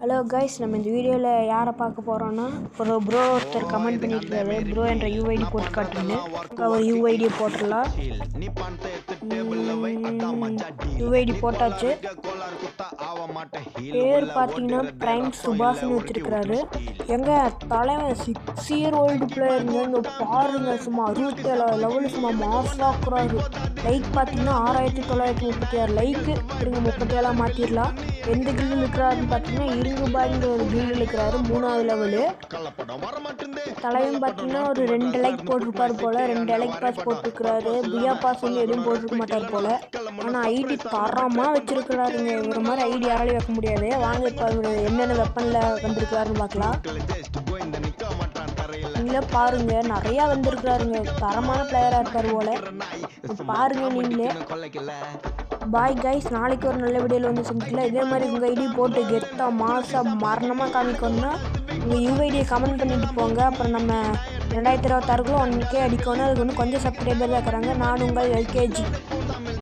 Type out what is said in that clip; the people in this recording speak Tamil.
ஹலோ கைஸ், நம்ம இந்த வீடியோவில் யாரை பார்க்க போகிறோன்னா, ஒரு ப்ரோ ஒருத்தர் கமெண்ட் பண்ணியிருக்காரு. ப்ரோ என்ற யூஐடி போட்டு காட்டுன்னு அவர் யூஐடியை போட்டுடலாம். யூஐடி போட்டாச்சு. பேர் பார்த்தீங்கன்னா பிரைம் சுபாஷ்னு வச்சிருக்கிறாரு. எங்கள் தலைவன் 6 year old பிளேயருங்க. இங்கே பாருங்க, சும்மா 67 லெவலு சும்மா மாசாக்குறாரு. லைக் பார்த்தீங்கன்னா 6936 லைக்கு. இருங்க 37 மாற்றிடலாம். எந்த கில்லில் இருக்கிறாருன்னு பார்த்தீங்கன்னா இருங்குபாய்ங்கிற ஒரு கில்லில் இருக்கிறாரு, 3வது லெவலு. தலைவன் பார்த்தீங்கன்னா ஒரு 2 லைக் போட்டிருப்பார் போல், 2 லைக் பாஸ் போட்டிருக்கிறாரு. பியா பாஸ் வந்து எதுவும் போட்டிருக்க மாட்டார் போல். ஆனால் ஐடி தரமாக வச்சிருக்கிறாருங்க. இவர் மாதிரி ஐடி யாராலையும் வைக்க முடியாது. வாங்க இப்போ இவர் என்னென்ன வெப்பனில் வந்திருக்கிறாருன்னு பார்க்கலாம். நீங்களே பாருங்க, நிறையா வந்திருக்கிறாருங்க. தரமான பிளேயராக இருக்கார் போல். பாருங்க நீங்களே. பாய் கைஸ், நாளைக்கு ஒரு நல்ல வீடியோவில் வந்து சந்திக்கலாம். இதே மாதிரி உங்கள் ஐடி போட்டு கெத்தா மாதம் மரணமாக காமிக்கணும்னா உங்கள் யூஐடியை கமெண்ட் பண்ணிட்டு போங்க. அப்புறம் நம்ம 2026 1K அடிக்கணும். அதுக்கு வந்து கொஞ்சம் சப்ஸ்கிரைபர் தான் இருக்கிறாங்க. நான் உங்கள் LKG.